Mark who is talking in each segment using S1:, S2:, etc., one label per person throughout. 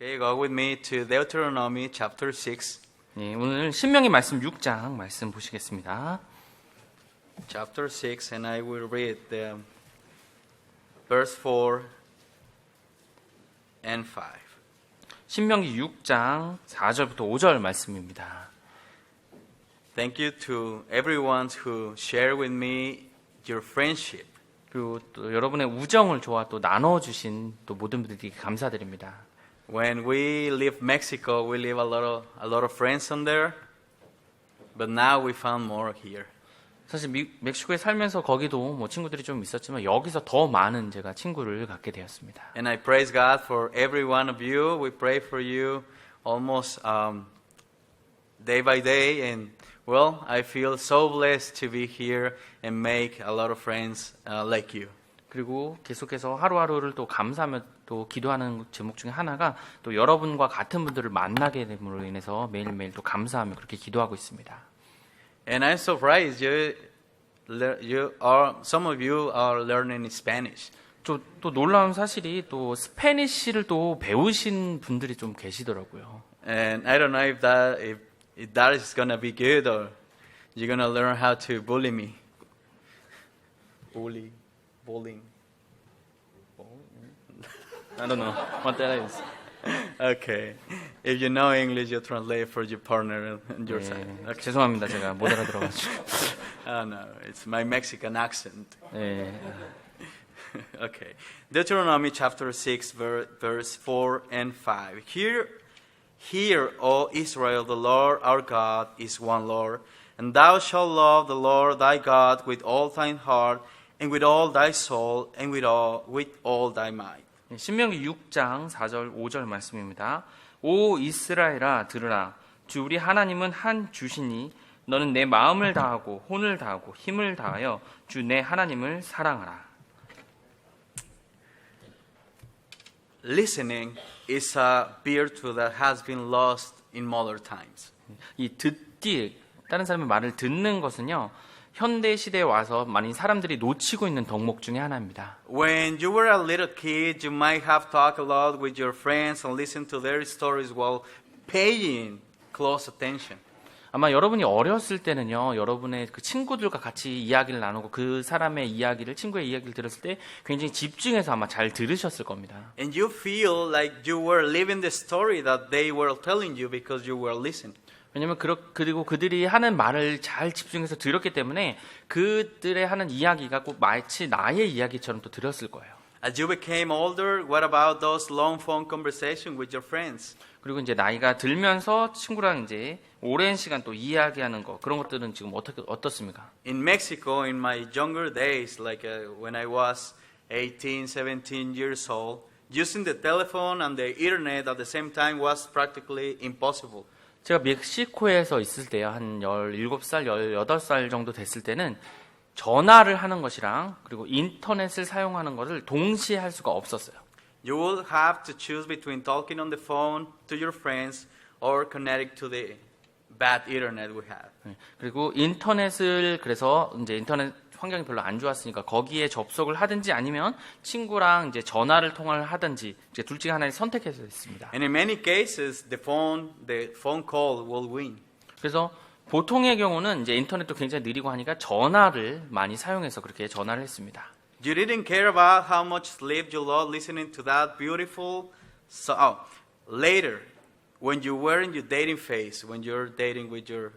S1: Okay, go with me to Deuteronomy chapter 6.
S2: 예, 오늘 신명기 말씀 6장 말씀 보시겠습니다.
S1: Chapter 6, and I will read the verse 4 and 5.
S2: 신명기 6장 4절부터 5절 말씀입니다.
S1: Thank you to everyone who share with me your friendship.
S2: 그리고 또 여러분의 우정을 저와 또 나눠주신 또 모든 분들께 감사드립니다.
S1: When we leave Mexico, we leave a lot of friends on there, but now we found more here.
S2: 사실 멕시코에 살면서 거기도 뭐 친구들이 좀 있었지만 여기서 더 많은 제가 친구를 갖게 되었습니다.
S1: And I praise God for every one of you. We pray for you almost day by day, and well, I feel so blessed to be here and make a lot of friends like you.
S2: 그리고 계속해서 하루하루를 또 감사하며 또 기도하는 제목 중에 하나가 또 여러분과 같은 분들을 만나게 됨으로 인해서 매일매일 또 감사하며 그렇게 기도하고 있습니다.
S1: And I'm surprised some of you are learning Spanish.
S2: 또 놀라운 사실이 또 스페니쉬를 또 배우신 분들이 좀 계시더라고요.
S1: And I don't know if that is gonna be good or you're gonna learn how to bully me. Bullying.
S2: I don't know what that is.
S1: Okay. If you know English, you translate for your partner and your side.
S2: 예, 죄송합니다. 제가 못 알아들어가지고.
S1: Oh no, it's my Mexican accent.
S2: 예.
S1: Okay. Deuteronomy chapter 6, verse 4 and 5. Hear, O Israel, the Lord our God is one Lord, and thou shalt love the Lord thy God with all thine heart, and with all thy soul, and with all thy might.
S2: 신명기 6장 4절 5절 말씀입니다. 오 이스라엘아 들으라. 주 우리 하나님은 한 주시니 너는 내 마음을 다하고 혼을 다하고 힘을 다하여 주 내 하나님을 사랑하라.
S1: Listening is a virtue that has been lost in modern times.
S2: 이 듣기, 다른 사람의 말을 듣는 것은요, 현대 시대에 와서 많이 사람들이 놓치고 있는 덕목 중에 하나입니다.
S1: When you were a little kid, you might have talked a lot with your friends and listened to their stories while paying close attention.
S2: 아마 여러분이 어렸을 때는요, 여러분의 그 친구들과 같이 이야기를 나누고 그 사람의 이야기를, 친구의 이야기를 들었을 때 굉장히 집중해서 아마 잘 들으셨을 겁니다.
S1: And you feel like you were living the story that they were telling you because you were listening.
S2: 왜냐면 그리고 그들이 하는 말을 잘 집중해서 들었기 때문에 그들의 하는 이야기가 꼭 마치 나의 이야기처럼 또 들었을 거예요.
S1: As you became older, what about those long phone conversations with your friends?
S2: 그리고 이제 나이가 들면서 친구랑 이제 오랜 시간 또 이야기하는 거 그런 것들은 지금 어떻습니까?
S1: In Mexico, in my younger days, like when I was 18, 17 years old, using the telephone and the internet at the same time was practically impossible.
S2: 제가 멕시코에서 있을 때요, 한 17살, 18살 정도 됐을 때는 전화를 하는 것이랑 그리고 인터넷을 사용하는 것을 동시에 할 수가 없었어요.
S1: You will have to choose between talking on the phone to your friends or connecting to the bad internet we have.
S2: 그리고 인터넷을 그래서 이제 인터넷 환경이 별로 안 좋았으니까 거기에 접속을 하든지 아니면 친구랑 이제 전화를 통화를 하든지 이제 둘 중에 하나를 선택해서 했습니다.
S1: And in many cases, the phone call will win.
S2: 그래서 보통의 경우는 이제 인터넷도 굉장히 느리고 하니까 전화를 많이 사용해서 그렇게 전화를 했습니다.
S1: You didn't care about how much sleep you lost listening to that beautiful song. Later, when you were in your dating phase, when you're dating with your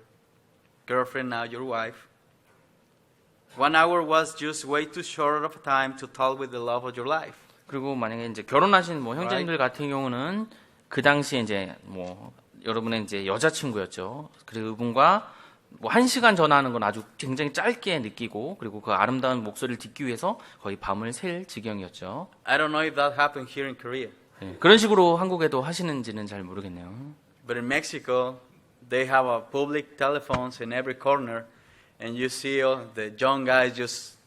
S1: girlfriend, now your wife, 1 hour was just way too short of time to talk with the love of your life.
S2: 그리고 만약에 이제 결혼하신 뭐 형제님들 같은 경우는 그 당시에 이제 뭐 여러분의 이제 여자친구였죠. 그분과 뭐 1시간 전화하는 건 아주 굉장히 짧게 느끼고 그리고 그 아름다운 목소리를 듣기 위해서 거의 밤을 샐 지경이었죠.
S1: I don't know if that happened here in Korea.
S2: 네, 그런 식으로 한국에도 하시는지는 잘 모르겠네요.
S1: But in Mexico, they have a public telephones in every corner, and you see the young guys just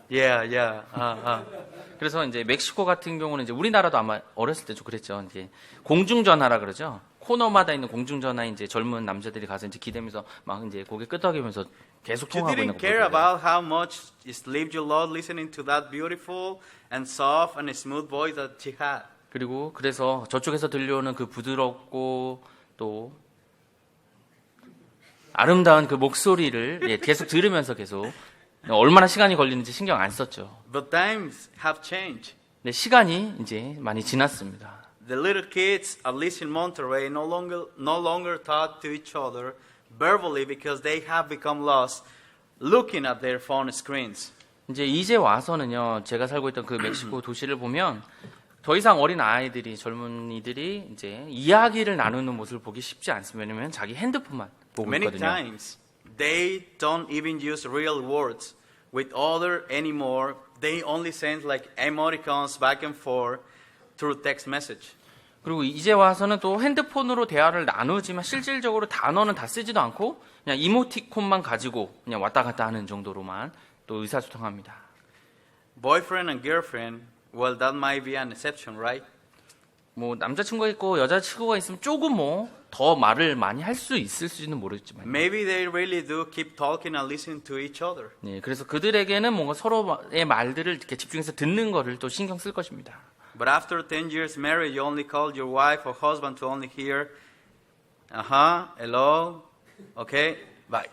S1: yeah.
S2: 그래서 이제 멕시코 같은 경우는 이제 우리나라도 아마 어렸을 때 좀 그랬죠. 이제 공중전화라 그러죠. 코너마다 있는 공중전화에 이제 젊은 남자들이 가서 이제 기대면서 막 이제 고개 끄덕이면서 계속
S1: You
S2: 통화하고 있는
S1: didn't
S2: 거
S1: care
S2: 보여줘요.
S1: about how much sleep you lost listening to that beautiful and soft and smooth voice that she had.
S2: 그리고 그래서 저쪽에서 들려오는 그 부드럽고 또 아름다운 그 목소리를 계속 들으면서 계속 얼마나 시간이 걸리는지 신경 안 썼죠.
S1: But times have changed.
S2: 근데 시간이 이제 많이 지났습니다.
S1: The little kids, at least in Monterrey, no longer talk to each other verbally because they have become lost looking at their phone screens.
S2: 이제 와서는요, 제가 살고 있던 그 멕시코 도시를 보면 더 이상 어린 아이들이, 젊은이들이 이제 이야기를 나누는 모습을 보기 쉽지 않습니다. 왜냐면 자기 핸드폰만 보고
S1: Many
S2: 있거든요.
S1: times they don't even use real words with other anymore. They only send like emoticons back and forth through text message.
S2: 그리고 이제 와서는 또 핸드폰으로 대화를 나누지만 실질적으로 단어는 다 쓰지도 않고 그냥 이모티콘만 가지고 그냥 왔다 갔다 하는 정도로만 또 의사소통합니다.
S1: Boyfriend and girlfriend, well, that might be an exception, right?
S2: 뭐 남자친구가 있고 여자친구가 있으면 조금 뭐 더 말을 많이 할 수 있을지는 모르겠지만
S1: Maybe they really do keep talking and listening to each other.
S2: 네, 그래서 그들에게는 뭔가 서로의 말들을 이렇게 집중해서 듣는 거를 또 신경 쓸 것입니다.
S1: But after 10 years married, you only call your wife or husband to only hear, hello, okay, bye.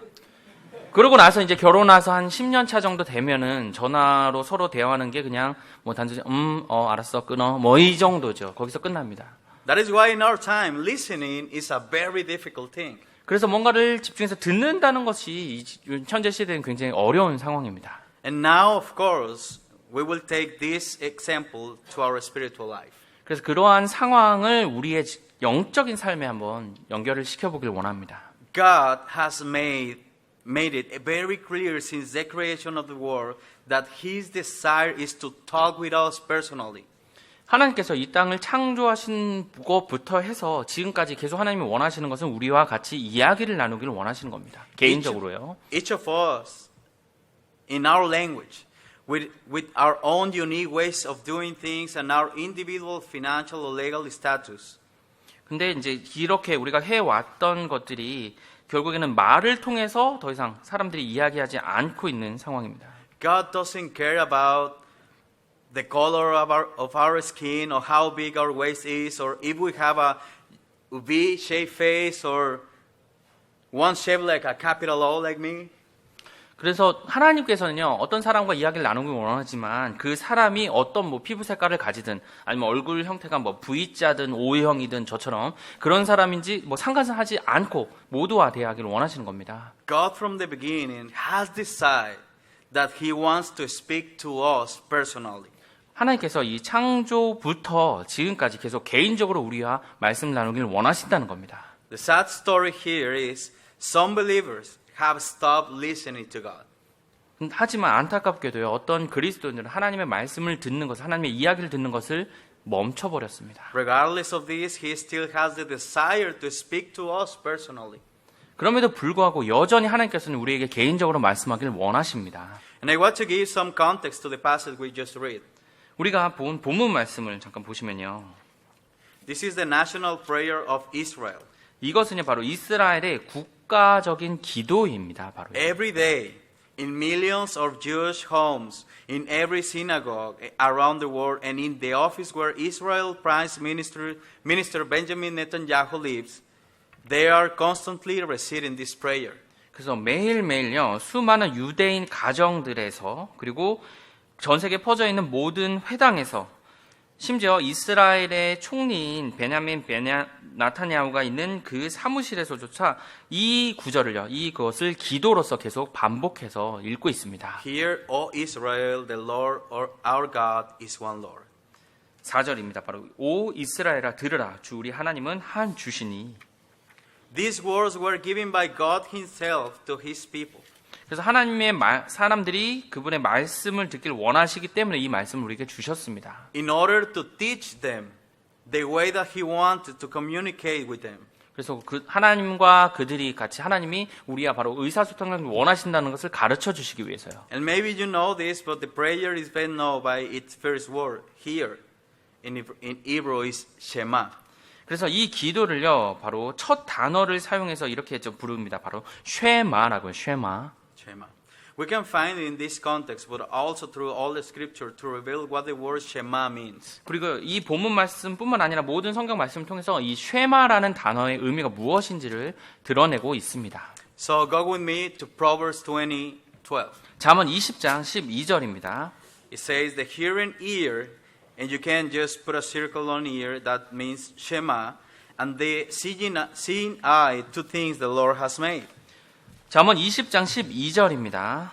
S2: 그러고 나서 이제 결혼해서 한 10년 차 정도 되면은 전화로 서로 대화하는 게 그냥 뭐 단순히 알았어, 끊어. 뭐 이 정도죠. 거기서 끝납니다.
S1: That is why in our time, listening is a very difficult thing.
S2: 그래서 뭔가를 집중해서 듣는다는 것이 현재 시대는 굉장히 어려운 상황입니다.
S1: And now, of course, we will take this example to our spiritual life.
S2: 그래서 그러한 상황을 우리의 영적인 삶에 한번 연결을 시켜보길 원합니다.
S1: God has made it very clear since the creation of the world that His desire is to talk with us personally.
S2: 하나님께서 이 땅을 창조하신 것부터 해서 지금까지 계속 하나님이 원하시는 것은 우리와 같이 이야기를 나누기를 원하시는 겁니다. 개인적으로요.
S1: Each of us, in our language, with our own unique ways of doing things and our individual financial or legal status.
S2: 근데 이제 이렇게 우리가 해왔던 것들이 결국에는 말을 통해서 더 이상 사람들이 이야기하지 않고 있는 상황입니다.
S1: God doesn't care about the color of our skin or how big our waist is or if we have a V-shaped face or one shaped like a capital O like me.
S2: 그래서 하나님께서는요, 어떤 사람과 이야기를 나누기 원하지만 그 사람이 어떤 뭐 피부 색깔을 가지든 아니면 얼굴 형태가 뭐 V자든 O형이든 저처럼 그런 사람인지 뭐 상관하지 않고 모두와 대화하기를 원하시는 겁니다.
S1: God from the beginning has decided that He wants to speak to us personally.
S2: 하나님께서 이 창조부터 지금까지 계속 개인적으로 우리와 말씀 나누기를 원하신다는 겁니다.
S1: The sad story here is some believers have stopped listening to God.
S2: 하지만 안타깝게도요, 어떤 그리스도인들은 하나님의 말씀을 듣는 것을, 하나님의 이야기를 듣는 것을 멈춰버렸습니다.
S1: Regardless of this, He still has the desire to speak to us personally.
S2: 그럼에도 불구하고 여전히 하나님께서는 우리에게 개인적으로 말씀하기를 원하십니다.
S1: And I want to give some context to the passage we just read.
S2: 우리가 본 본문 말씀을 잠깐 보시면요.
S1: This is the national prayer of Israel.
S2: 이것은 바로 이스라엘의 국가적인 기도입니다. 바로.
S1: Every day, in millions of Jewish homes, in every synagogue around the world, and in the office where Israel Prime Minister Benjamin Netanyahu lives, they are constantly reciting this prayer.
S2: 그래서 매일매일요, 수많은 유대인 가정들에서 그리고 전 세계에 퍼져 있는 모든 회당에서 심지어 이스라엘의 총리인 베냐민 나타냐후가 있는 그 사무실에서조차 이 구절을요, 이것을 기도로서 계속 반복해서 읽고 있습니다.
S1: Hear, O Israel, the Lord our God is one Lord.
S2: 4절입니다. 바로 오 이스라엘아 들으라, 주 우리 하나님은 한 주시니.
S1: These words were given by God Himself to His people.
S2: 그래서 하나님의 사람들이 그분의 말씀을 듣길 원하시기 때문에 이 말씀을 우리에게 주셨습니다.
S1: In order to teach them the way that He wanted to communicate with them.
S2: 그래서 그 하나님과 그들이 같이 하나님이 우리와 바로 의사소통을 원하신다는 것을 가르쳐 주시기 위해서요.
S1: And maybe you know this, but the prayer is best known by its first word here. In Hebrew is Shema.
S2: 그래서 이 기도를요, 바로 첫 단어를 사용해서 이렇게 좀 부릅니다. 바로 쉐마라고요. 쉐마.
S1: Shema. We can find it in this context, but also through all the scripture to reveal what the word Shema means.
S2: 그리고 이 본문 말씀뿐만 아니라 모든 성경 말씀을 통해서 이 쉐마라는 단어의 의미가 무엇인지를 드러내고 있습니다.
S1: So go with me to Proverbs 20:12.
S2: 잠언 20장 12절입니다.
S1: It says the hearing ear, and you can just put a circle on ear, that means Shema, and the seeing eye to things the Lord has made.
S2: 잠언 20장 12절입니다.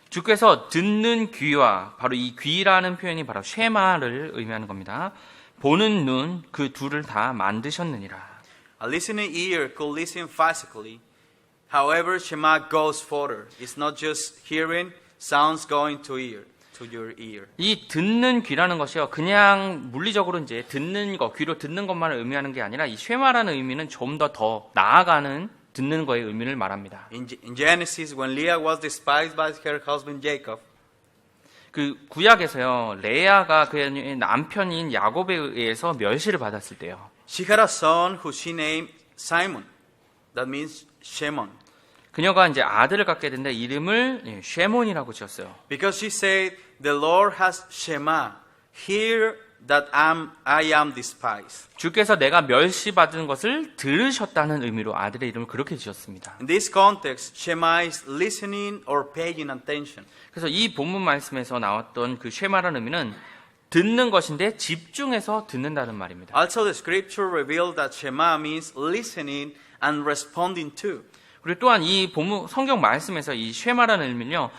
S2: 주께서 듣는 귀와 바로 이 귀라는 표현이 바로 쉐마를 의미하는 겁니다. 보는 눈 그 둘을 다 만드셨느니라.
S1: A listening ear could listen physically. However, Shema goes further. It's not just hearing sounds going to your ear.
S2: 이 듣는 귀라는 것이요, 그냥 물리적으로 이제 듣는 것, 귀로 듣는 것만을 의미하는 게 아니라 이 쉐마라는 의미는 좀 더 나아가는 듣는 거의 의미를 말합니다.
S1: In Genesis, when Leah was despised by her husband Jacob,
S2: 그 구약에서요, 레아가 그의 남편인 야곱에 의해서 멸시를 받았을 때요.
S1: she had a son who she named Simon. That means Shemon.
S2: 그녀가 이제 아들을 갖게 됐는데 이름을 쉐몬이라고 지었어요.
S1: Because she said, the Lord has Shema. Hear that I am despised.
S2: 주께서 내가 멸시받은 것을 들으셨다는 의미로 아들의 이름을 그렇게 지었습니다.
S1: In this context, Shema is listening or paying attention.
S2: 그래서 이 본문 말씀에서 나왔던 그 쉐마라는 의미는 듣는 것인데 집중해서 듣는다는 말입니다.
S1: Also, the scripture revealed that Shema means listening and responding to.
S2: 그리고 또한 이 본문 성경 말씀에서 이 쉐마라는 의미는요,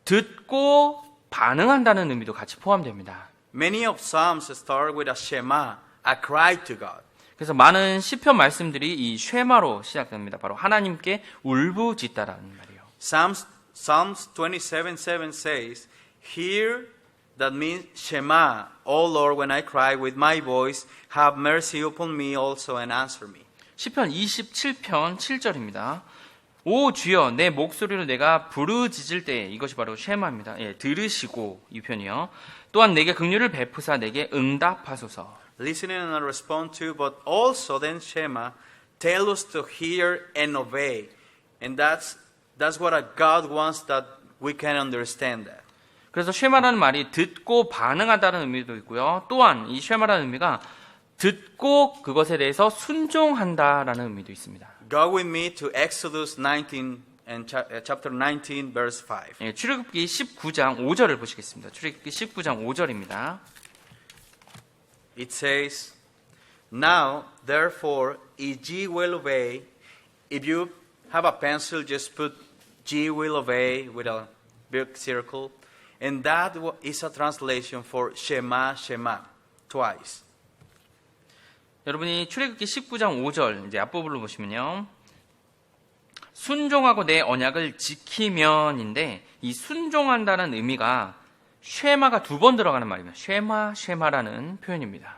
S2: 듣고 반응한다는 의미도 같이 포함됩니다.
S1: Many of Psalms start with a Shema, a cry to God.
S2: 그래서 많은 시편 말씀들이 이 쉐마로 시작됩니다. 바로 하나님께 울부짖다라는 말이에요.
S1: Psalms 27:7 says, Hear, that means Shema, O Lord, when I cry with my voice, have mercy upon me also and answer me.
S2: 시편 27편 7절입니다. 오 주여 내 목소리로 내가 부르짖을 때, 이것이 바로 쉐마입니다. 예, 들으시고 이 편이요. 또한 내게 긍휼을 베푸사 내게 응답하소서.
S1: Listening and respond to, but also then Shema, tell us to hear and obey. And that's what God wants, that we can understand that.
S2: 그래서 쉐마라는 말이 듣고 반응한다는 의미도 있고요. 또한 이 쉐마라는 의미가 듣고 그것에 대해서 순종한다라는 의미도 있습니다.
S1: Go with me to Exodus 19 and chapter 19 verse 5.
S2: 예, 출애굽기 19장 5절을 보시겠습니다. 출애굽기 19장 5절입니다.
S1: It says, Now, therefore, if ye will obey, if you have a pencil, just put ye will obey with a big circle. And that is a translation for Shema, Shema, twice.
S2: 여러분이 출애굽기 19장 5절 이제 앞부분을 보시면요. 순종하고 내 언약을 지키면인데 이 순종한다는 의미가 쉐마가 두 번 들어가는 말입니다. 쉐마, 쉐마라는 표현입니다.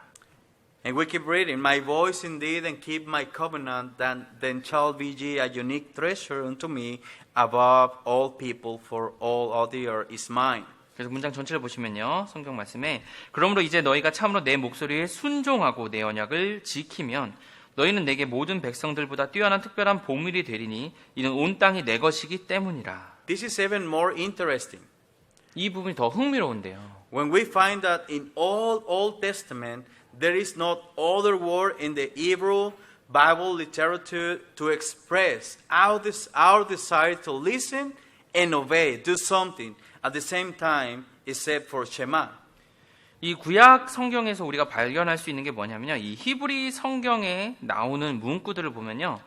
S1: And we keep reading, My voice indeed and keep my covenant, then shall be ye a unique treasure unto me above all people, for all of the earth is mine.
S2: 그래서 문장 전체를 보시면요. 성경 말씀에 그러므로 이제 너희가 참으로 내 목소리에 순종하고 내 언약을 지키면 너희는 내게 모든 백성들보다 뛰어난 특별한 보물이 되리니 이는 온 땅이 내 것이기 때문이라.
S1: This is even more interesting.
S2: 이 부분이 더 흥미로운데요.
S1: When we find that in all Old Testament, there is not other word in the Hebrew Bible literature to express our desire to listen and obey, do something at the same time, except for Shema.
S2: 이 구약 성경에서 우리가 발견할 수 있는 게 뭐냐면요. 이 히브리 성경에 나오는 문구들을 보면요.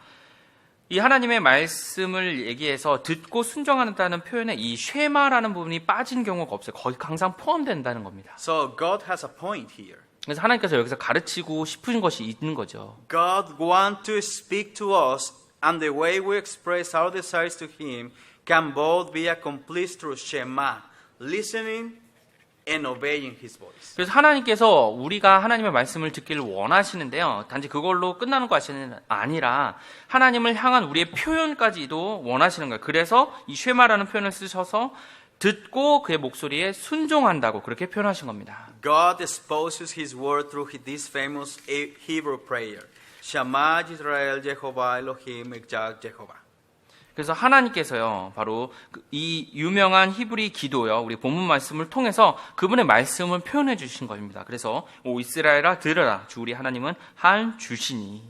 S2: 이 하나님의 말씀을 얘기해서 듣고 순종한다는 표현에 이 쉐마라는 부분이 빠진 경우가 없어요. 거의 항상 포함된다는 겁니다.
S1: So God has a point here.
S2: 그래서 하나님께서 여기서 가르치고 싶으신 것이 있는 거죠.
S1: God wants to speak to us, and the way we express our desires to Him can both be accomplished through Shema, listening and obeying His voice.
S2: 그래서 하나님께서 우리가 하나님의 말씀을 듣기를 원하시는데요. 단지 그걸로 끝나는 것이 아니라 하나님을 향한 우리의 표현까지도 원하시는 거예요. 그래서 이 쉐마라는 표현을 쓰셔서 듣고 그의 목소리에 순종한다고 그렇게 표현하신 겁니다.
S1: God exposes His word through this famous Hebrew prayer. Shema Yisrael Jehovah Elohim Echad Jehovah.
S2: 그래서 하나님께서요, 바로 이 유명한 히브리 기도요, 우리 본문 말씀을 통해서 그분의 말씀을 표현해 주신 겁니다. 그래서 오 이스라엘아 들으라, 주 우리 하나님은 한 주시니.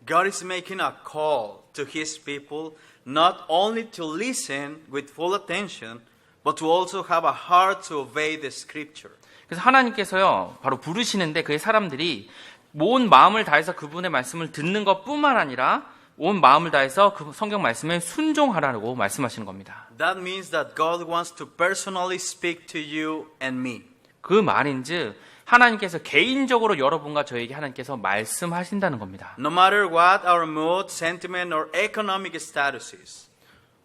S1: God is making a call to His people not only to listen with full attention, but to also have a heart to obey the Scripture.
S2: 그래서 하나님께서요, 바로 부르시는데 그의 사람들이 온 마음을 다해서 그분의 말씀을 듣는 것뿐만 아니라 온 마음을 다해서 그 성경 말씀에 순종하라고 말씀하시는 겁니다.
S1: That means that God wants to personally speak to you and me.
S2: 그 말인즉 하나님께서 개인적으로 여러분과 저에게 하나님께서 말씀하신다는 겁니다.
S1: No matter what our mood, sentiment, or economic status is.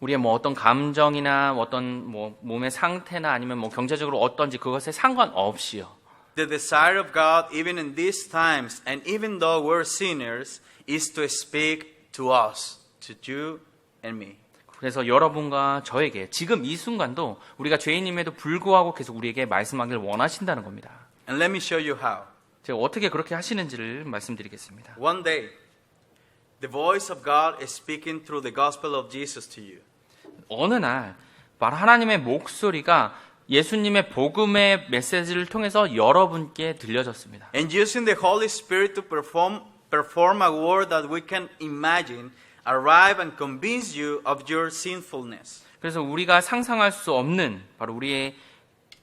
S2: 우리의 뭐 어떤 감정이나 어떤 뭐 몸의 상태나 아니면 뭐 경제적으로 어떤지 그것에 상관없이요.
S1: The desire of God, even in these times, and even though we're sinners, is to speak to us, to you and me.
S2: 그래서 여러분과 저에게 지금 이 순간도 우리가 죄인임에도 불구하고 계속 우리에게 말씀하기를 원하신다는 겁니다.
S1: And let me show you how.
S2: 제가 어떻게 그렇게 하시는지를 말씀드리겠습니다.
S1: One day, the voice of God is speaking through the gospel of Jesus to you.
S2: 어느 날 바로 하나님의 목소리가 예수님의 복음의 메시지를 통해서 여러분께 들려졌습니다.
S1: And using the Holy Spirit to perform a word that we can imagine, arrive and convince you of your sinfulness.
S2: 그래서 우리가 상상할 수 없는 바로 우리의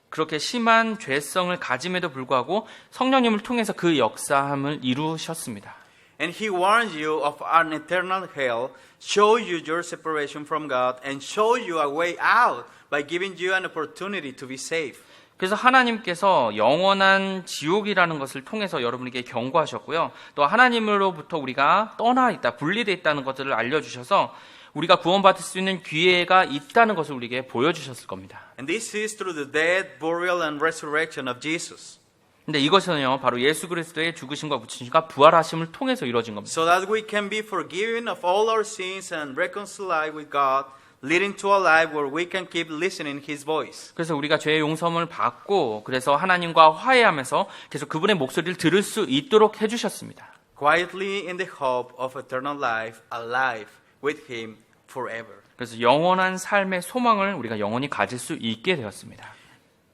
S2: 그렇게 심한 죄성을 가짐에도 불구하고 성령님을 통해서 그 역사함을 이루셨습니다.
S1: And He warns you of an eternal hell, show you your separation from God, and show you a way out by giving you an opportunity to be saved.
S2: 그래서 하나님께서 영원한 지옥이라는 것을 통해서 여러분에게 경고하셨고요. 또 하나님으로부터 우리가 떠나 있다, 분리되어 있다는 것들을 알려주셔서 우리가 구원받을 수 있는 기회가 있다는 것을 우리에게 보여주셨을 겁니다.
S1: And this is through the death, burial, and resurrection of Jesus.
S2: 근데 이것은요, 바로 예수 그리스도의 죽으심과 부활하심과 부활하심을 통해서 이루어진 겁니다.
S1: So that we can be forgiven of all our sins and reconciled with God, leading to a life where we can keep listening His voice.
S2: 그래서 우리가 죄의 용서함을 받고 그래서 하나님과 화해하면서 계속 그분의 목소리를 들을 수 있도록 해주셨습니다.
S1: Quietly in the hope of eternal life, alive with Him forever.
S2: 그래서 영원한 삶의 소망을 우리가 영원히 가질 수 있게 되었습니다.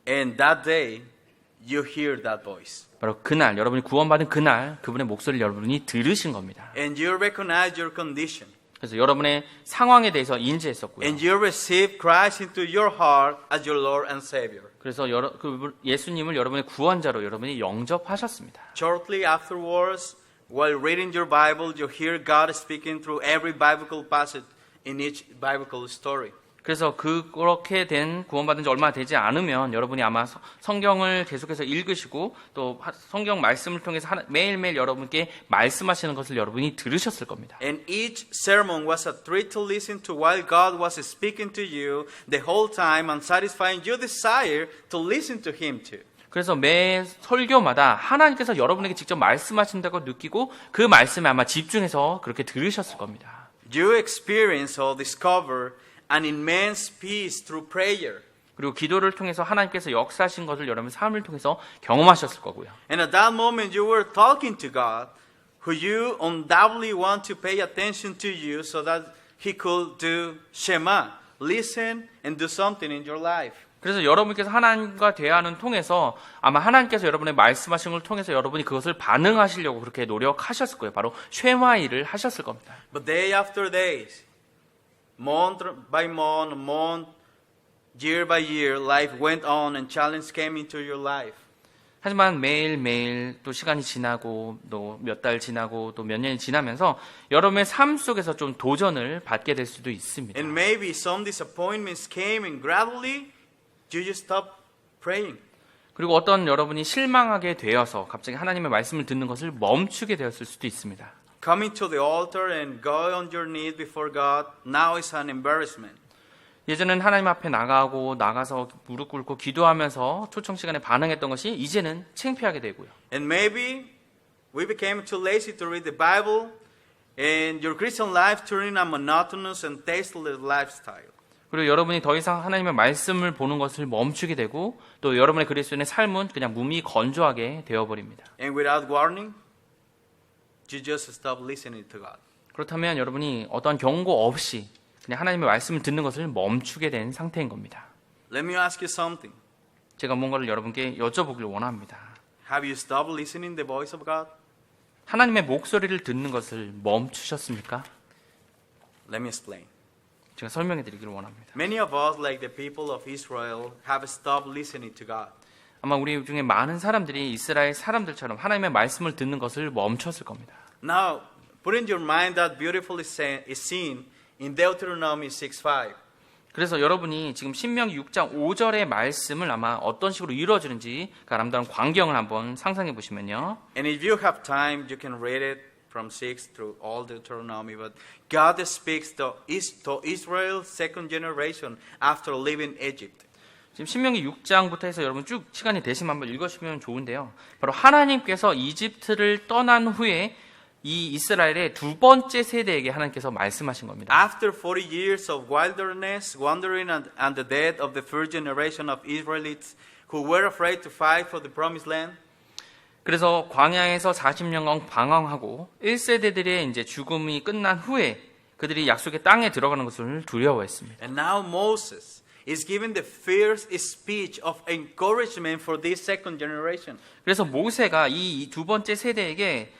S1: And that day, you hear that voice.
S2: 바로 그날, 여러분이 구원받은 그날 그분의 목소리를 여러분이 들으신 겁니다.
S1: And you recognize your condition.
S2: 그래서 여러분의 상황에 대해서 인지했었고요.
S1: And you receive Christ into your heart as your Lord and Savior.
S2: 그래서 예수님을 여러분의 구원자로 여러분이 영접하셨습니다.
S1: Shortly afterwards, while reading your Bible, you hear God speaking through every biblical passage in each biblical story.
S2: 그래서 그렇게 된 구원받은 지 얼마 되지 않으면 여러분이 아마 성경을 계속해서 읽으시고 또 성경 말씀을 통해서 매일매일 여러분께 말씀하시는 것을 여러분이 들으셨을 겁니다.
S1: And each sermon was a treat to listen to while God was speaking to you the whole time and satisfying your desire to listen to Him too.
S2: 그래서 매 설교마다 하나님께서 여러분에게 직접 말씀하신다고 느끼고 그 말씀에 아마 집중해서 그렇게 들으셨을 겁니다.
S1: You experience or discover an immense peace through prayer.
S2: 그리고 기도를 통해서 하나님께서 역사하신 것을 여러분 삶을 통해서 경험하셨을 거고요.
S1: And at that moment you were talking to God, who you undoubtedly want to pay attention to you so that He could do Shema, listen and do something in your life.
S2: 그래서 여러분께서 하나님과 대화하는 통해서 아마 하나님께서 여러분의 말씀하신 걸 통해서 여러분이 그것을 반응하시려고 그렇게 노력하셨을 거예요. 바로 쉐마이를 하셨을 겁니다.
S1: But day after day, month by month, year by year, life went on and challenge came into your life.
S2: 하지만 매일매일 또 시간이 지나고 또 몇 달 지나고 또 몇 년이 지나면서 여러분의 삶 속에서 좀 도전을 받게 될 수도 있습니다.
S1: And maybe some disappointments came and gradually you just stop praying.
S2: 그리고 어떤 여러분이 실망하게 되어서 갑자기 하나님의 말씀을 듣는 것을 멈추게 되었을 수도 있습니다.
S1: Coming to the altar and going on your knees before God now is an embarrassment.
S2: 예전에는 하나님 앞에 나가서 무릎 꿇고 기도하면서 초청 시간에 반응했던 것이 이제는 창피하게 되고요.
S1: And maybe we became too lazy to read the Bible and your Christian life turning a monotonous and tasteless lifestyle.
S2: 그리고 여러분이 더 이상 하나님의 말씀을 보는 것을 멈추게 되고 또 여러분의 그리스도인의 삶은 그냥 몸이 건조하게 되어버립니다.
S1: And without warning, you just stop listening to God.
S2: 그렇다면 여러분이 어떤 경고 없이 그냥 하나님의 말씀을 듣는 것을 멈추게 된 상태인 겁니다.
S1: Let me ask you something.
S2: 제가 뭔가를 여러분께 여쭤보길 원합니다.
S1: Have you stopped listening the voice of God?
S2: 하나님의 목소리를 듣는 것을 멈추셨습니까?
S1: Let me explain.
S2: 제가 설명해 드리기를 원합니다.
S1: Many of us, like the people of Israel, have stopped listening to God.
S2: 아마 우리 중에 많은 사람들이 이스라엘 사람들처럼 하나님의 말씀을 듣는 것을 멈췄을 겁니다.
S1: Now, put in your mind that beautifully is seen in Deuteronomy 6:5.
S2: 그래서 여러분이 지금 신명기 6장 5절의 말씀을 아마 어떤 식으로 이루어지는지 그 아름다운 광경을 한번 상상해 보시면요.
S1: And if you have time, you can read it from 6 through all Deuteronomy. But God speaks to Israel's second generation after leaving Egypt.
S2: 지금 신명기 6장부터 해서 여러분 쭉 시간이 되시면 한번 읽으시면 좋은데요. 바로 하나님께서 이집트를 떠난 후에 이 이스라엘의 두 번째 세대에게 하나님께서 말씀하신 겁니다.
S1: After 40 years of wilderness, wandering, and the death of the first generation of Israelites who were afraid to fight for the promised land,
S2: 그래서 광야에서 40년간 방황하고 1세대들의 이제 죽음이 끝난 후에 그들이 약속의 땅에 들어가는 것을 두려워했습니다.
S1: and now Moses is giving the fierce speech of encouragement for this second generation.
S2: 그래서 모세가 이 두 번째 세대에게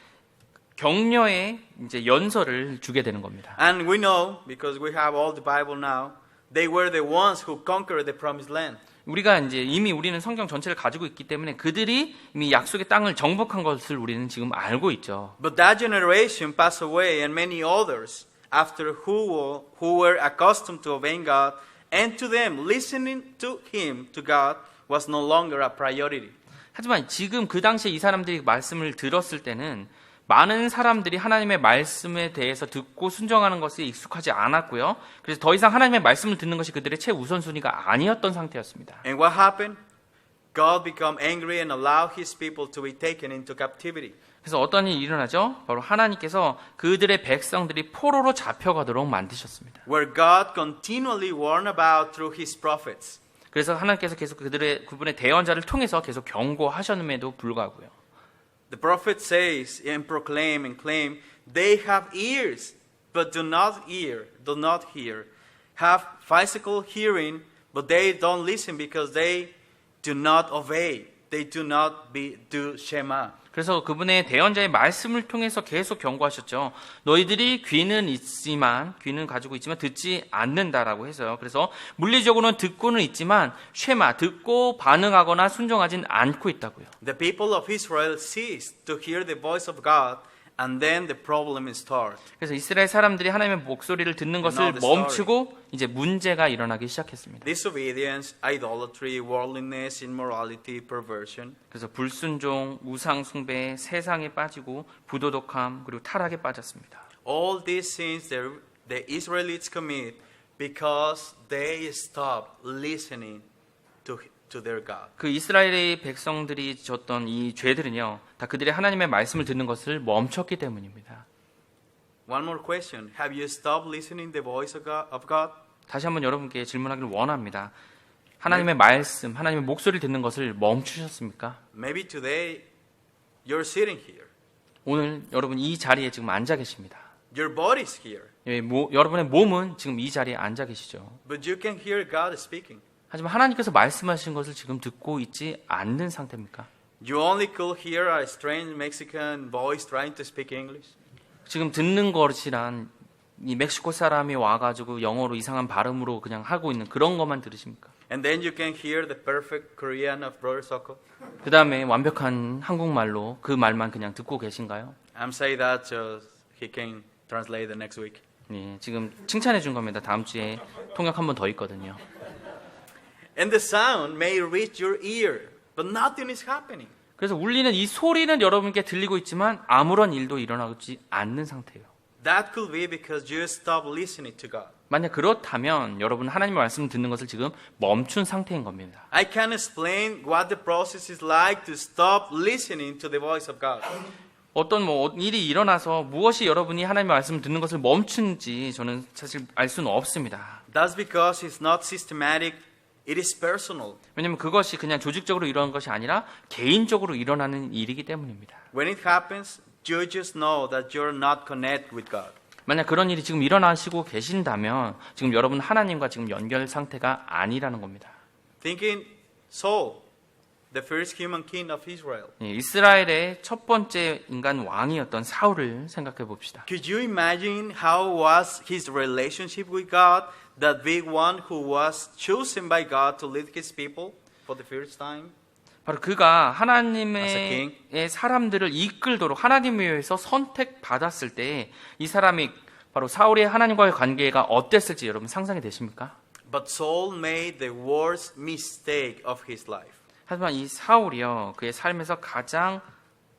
S2: 격려의 이제 연설을 주게 되는 겁니다.
S1: And we know, because we have all the Bible now, they were the ones who conquered the promised land.
S2: 우리가 이제 이미 우리는 성경 전체를 가지고 있기 때문에 그들이 이미 약속의 땅을 정복한 것을 우리는 지금 알고 있죠.
S1: But that generation passed away, and many others after who were accustomed to obeying God, and to them listening to Him, to God, was no longer a priority.
S2: 하지만 지금 그 당시에 이 사람들이 말씀을 들었을 때는 많은 사람들이 하나님의 말씀에 대해서 듣고 순종하는 것에 익숙하지 않았고요. 그래서 더 이상 하나님의 말씀을 듣는 것이 그들의 최우선순위가 아니었던 상태였습니다.
S1: And what happened? God became angry and allowed His people to be taken into captivity.
S2: 그래서 어떤 일이 일어나죠? 바로 하나님께서 그들의 백성들이 포로로 잡혀가도록 만드셨습니다.
S1: Where God continually warned about through His prophets.
S2: 그래서 하나님께서 계속 그분의 대언자를 통해서 계속 경고하셨음에도 불구하고요.
S1: The prophet says and proclaim and claim, they have ears, but do not hear, have physical hearing, but they don't listen because they do not obey. They do not do Shema.
S2: 그래서 그분의 대언자의 말씀을 통해서 계속 경고하셨죠. 너희들이 귀는 가지고 있지만 듣지 않는다라고 해서요. 그래서 물리적으로는 듣고는 있지만 쉐마, 듣고 반응하거나 순종하진 않고 있다고요.
S1: The people of Israel ceased to hear the voice of God, and then the problem started.
S2: 그래서 이스라엘 사람들이 하나님의 목소리를 듣는 것을 멈추고 이제 문제가 일어나기 시작했습니다.
S1: Disobedience, idolatry, worldliness, immorality, perversion.
S2: 그래서 불순종, 우상 숭배, 세상에 빠지고 부도덕함 그리고 타락에 빠졌습니다.
S1: All these sins the Israelites commit because they stopped listening to their God.
S2: 그 이스라엘의 백성들이 졌던 이 죄들은요, 다 그들의 하나님의 말씀을 듣는 것을 멈췄기 때문입니다.
S1: One more question. Have you stopped listening the voice of God?
S2: 다시 한번 여러분께 질문하기를 원합니다. 하나님의 말씀, 하나님의 목소리를 듣는 것을 멈추셨습니까?
S1: Maybe today you're sitting here.
S2: 오늘 여러분 이 자리에 지금 앉아 계십니다.
S1: Your body is here.
S2: 여러분의 몸은 지금 이 자리에 앉아 계시죠.
S1: But you can hear God speaking.
S2: 하지만 하나님께서 말씀하신 것을 지금 듣고 있지 않는 상태입니까?
S1: You only could hear a strange Mexican voice trying to speak English.
S2: 지금 듣는 것이란 이 멕시코 사람이 와가지고 영어로 이상한 발음으로 그냥 하고 있는 그런 것만 들으십니까?
S1: And then you can hear the perfect Korean of Brother Soko.
S2: 그 다음에 완벽한 한국말로 그 말만 그냥 듣고 계신가요?
S1: I'm saying that so he can translate the next week.
S2: 네, 지금 칭찬해 준 겁니다. 다음 주에 통역 한 번 더 있거든요.
S1: And the sound may reach your ear, but nothing is happening.
S2: 그래서 울리는 이 소리는 여러분께 들리고 있지만 아무런 일도 일어나지 않는 상태예요.
S1: That could be because you stopped listening to God.
S2: 만약 그렇다면 여러분 하나님의 말씀을 듣는 것을 지금 멈춘 상태인 겁니다.
S1: I can't explain what the process is like to stop listening to the voice of God.
S2: 어떤 일이 일어나서 무엇이 여러분이 하나님의 말씀을 듣는 것을 멈춘지 저는 사실 알 수는 없습니다.
S1: That's because it's not systematic, it is personal.
S2: 왜냐하면 그것이 그냥 조직적으로 일어나는 것이 아니라 개인적으로 일어나는 일이기 때문입니다.
S1: When it happens, you just know that you're not connected with God.
S2: 만약 그런 일이 지금 일어나시고 계신다면 지금 여러분 하나님과 지금 연결 상태가 아니라는 겁니다.
S1: Thinking Saul, the first human king of Israel.
S2: 예, 이스라엘의 첫 번째 인간 왕이었던 사울을 생각해 봅시다.
S1: Could you imagine how was his relationship with God, that big one who was chosen by God to lead his people for the first time?
S2: 바로 그가
S1: As a
S2: 하나님의 사람들을 이끌도록 하나님에 의해서 선택받았을 때 이 사람이 바로 사울의 하나님과의 관계가 어땠을지 여러분 상상이 되십니까?
S1: But Saul made the worst mistake of his life.
S2: 하지만 이 사울이요 그의 삶에서 가장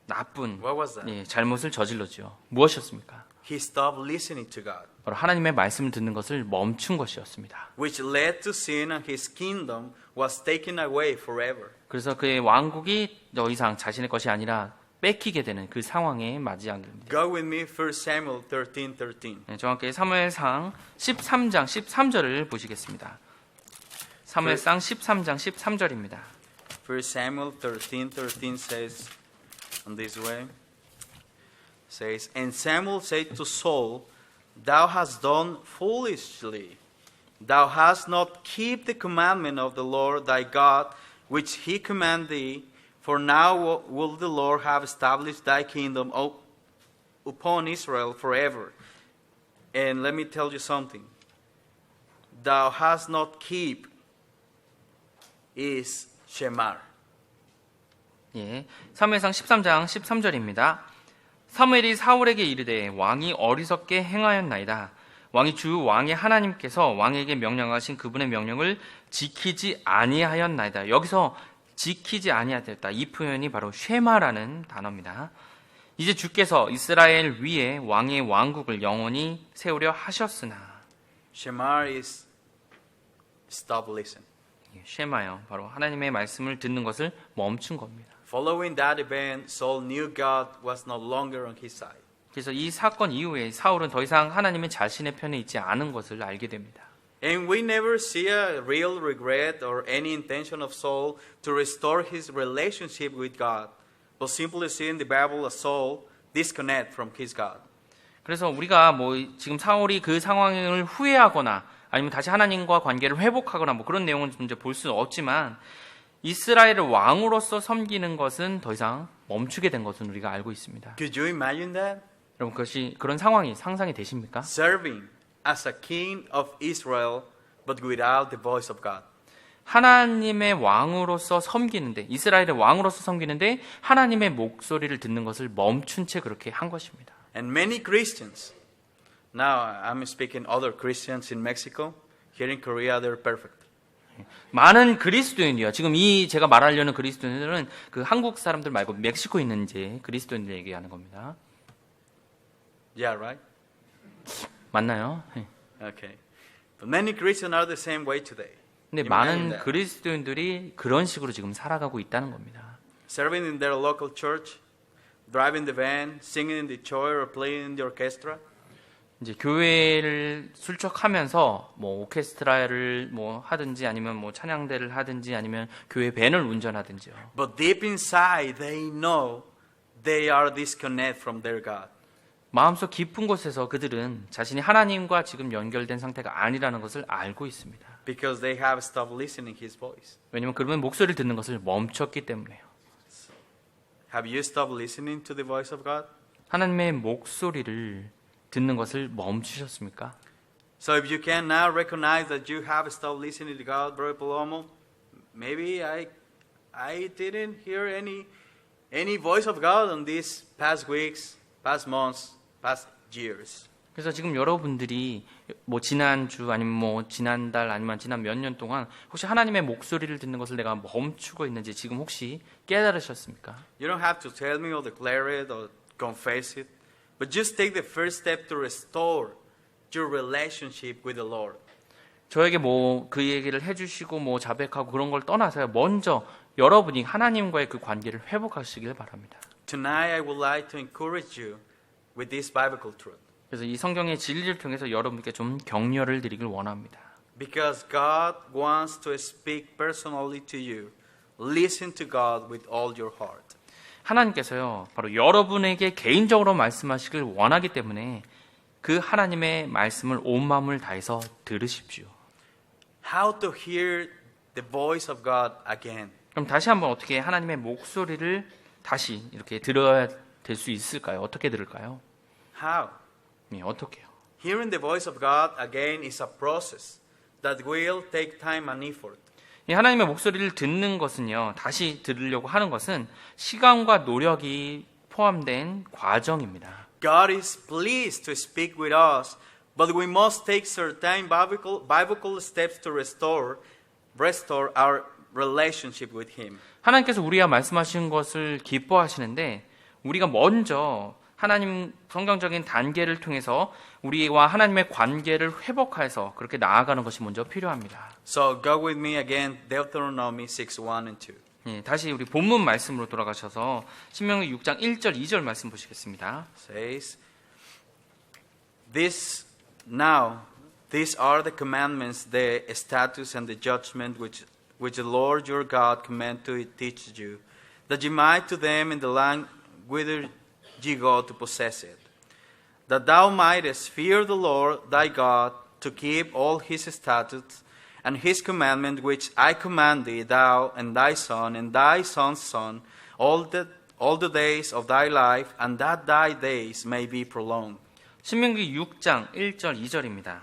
S2: 나쁜
S1: What was that?
S2: 예, 잘못을 저질렀죠. 무엇이었습니까?
S1: He stopped listening to God,
S2: 바로 하나님의 말씀을 듣는 것을 멈춘 것이었습니다.
S1: which led to sin, and his kingdom was taken away forever.
S2: 그래서 그의 왕국이 더 이상 자신의 것이 아니라 뺏기게 되는 그 상황에 맞이한 겁니다.
S1: Go with me 1 Samuel 13:13.
S2: 네, 저와 함께 사무엘상 13장 13절을 보시겠습니다. 사무엘상 13장 13절입니다.
S1: 1 Samuel 13:13 says in this way. Says, and Samuel said to Saul, Thou hast done foolishly. Thou hast not kept the commandment of the Lord thy God, which he commanded thee. For now will the Lord have established thy kingdom upon Israel forever. And let me tell you something. Thou hast not kept is Shemar.
S2: 예, 사무엘상 13장 13절입니다. 사무엘이 사울에게 이르되 왕이 어리석게 행하였나이다. 왕이 주 왕의 하나님께서 왕에게 명령하신 그분의 명령을 지키지 아니하였나이다. 여기서 지키지 아니하였다. 이 표현이 바로 쉐마라는 단어입니다. 이제 주께서 이스라엘 위에 왕의 왕국을 영원히 세우려 하셨으나.
S1: Shemar is stop listen.
S2: 쉐마요. 바로 하나님의 말씀을 듣는 것을 멈춘 겁니다.
S1: Following that event, Saul knew God was no longer on his side.
S2: 그래서 이 사건 이후에 사울은 더 이상 하나님의 자신의 편에 있지 않은 것을 알게 됩니다.
S1: And we never see a real regret or any intention of Saul to restore his relationship with God, but simply see in the Bible a Saul disconnect from his God.
S2: 그래서 우리가 뭐 지금 사울이 그 상황을 후회하거나 아니면 다시 하나님과 관계를 회복하거나 뭐 그런 내용은 이제 볼 수는 없지만 이스라엘을 왕으로서 섬기는 것은 더 이상 멈추게 된 것은 우리가 알고 있습니다.
S1: Could you imagine that?
S2: 여러분 그것이 그런 상황이 상상이 되십니까?
S1: Serving as a king of Israel, but without the voice of God.
S2: 하나님의 왕으로서 섬기는데 이스라엘의 왕으로서 섬기는데 하나님의 목소리를 듣는 것을 멈춘 채 그렇게 한 것입니다.
S1: And many Christians, now I'm speaking other Christians in Mexico, here in Korea they're perfect.
S2: 많은 그리스도인이요. 지금 이 제가 말하려는 그리스도인들은 그 한국 사람들 말고 멕시코에 있는 이제 그리스도인들 얘기하는 겁니다.
S1: Yeah, right?
S2: 맞나요? 네.
S1: Okay. But many Christians are the same way today.
S2: 근데
S1: Imagine
S2: 많은
S1: that.
S2: 그리스도인들이 그런 식으로 지금 살아가고 있다는 겁니다.
S1: Serving in their local church, driving the van, singing in the choir or playing in the orchestra.
S2: 이제 교회를 출석하면서 뭐 오케스트라를 뭐 하든지 아니면 뭐 찬양대를 하든지 아니면 교회 밴을 운전하든지요.
S1: But deep inside they know they are disconnected from their God.
S2: 마음속 깊은 곳에서 그들은 자신이 하나님과 지금 연결된 상태가 아니라는 것을 알고 있습니다.
S1: Because they have stopped listening His voice.
S2: 왜냐하면 그러면 목소리를 듣는 것을 멈췄기 때문에요.
S1: Have you stopped listening to the voice of God?
S2: 하나님의 목소리를 듣는 것을 멈추셨습니까?
S1: So if you can now recognize that you have stopped listening to God, Brother Palomo, maybe I didn't hear any voice of God on these past weeks, past months, past years.
S2: 그래서 지금 여러분들이 뭐 지난주 아니면 뭐 지난달 아니면 지난 몇 년 동안 혹시 하나님의 목소리를 듣는 것을 내가 멈추고 있는지 지금 혹시 깨달으셨습니까?
S1: You don't have to tell me or declare it or confess it, but just take the first step to restore your relationship with the Lord.
S2: 저에게 뭐 그 얘기를 해주시고 뭐 자백하고 그런 걸 떠나서요. 먼저 여러분이 하나님과의 그 관계를 회복하시길 바랍니다.
S1: Tonight I would like to encourage you with this biblical truth.
S2: 그래서 이 성경의 진리를 통해서 여러분께 좀 격려를 드리길 원합니다.
S1: Because God wants to speak personally to you. Listen to God with all your heart.
S2: 하나님께서요, 바로 여러분에게 개인적으로 말씀하시길 원하기 때문에 그 하나님의 말씀을 온 마음을 다해서 들으십시오.
S1: How to hear the voice of God again?
S2: 그럼 다시 한번 어떻게 하나님의 목소리를 다시 이렇게 들어야 될 수 있을까요? 어떻게 들을까요?
S1: How?
S2: 네, 어떻게요?
S1: Hearing the voice of God again is a process that will take time and effort.
S2: 이 하나님의 목소리를 듣는 것은요, 다시 들으려고 하는 것은 시간과 노력이 포함된 과정입니다.
S1: God is pleased to speak with us, but we must take certain biblical steps to restore our relationship with Him.
S2: 하나님께서 우리와 말씀하신 것을 기뻐하시는데 우리가 먼저 하나님 성경적인 단계를 통해서 우리와 하나님의 관계를 회복해서 그렇게 나아가는 것이 먼저 필요합니다.
S1: So go with me again, Deuteronomy 6:1 and 2.
S2: 예, 다시 우리 본문 말씀으로 돌아가셔서 신명기 6장 1절 2절 말씀 보시겠습니다.
S1: Says, these are the commandments, the statutes, and the judgment which the Lord your God command to teach you, that you might do them in the land whither ye go to possess it, that thou mightest fear the Lord thy God, to keep all his statutes and his commandment which I command thee, thou and thy son and thy son's son, all the days of thy life, and that thy days may be prolonged.
S2: 신명기 6장 1절 2절입니다.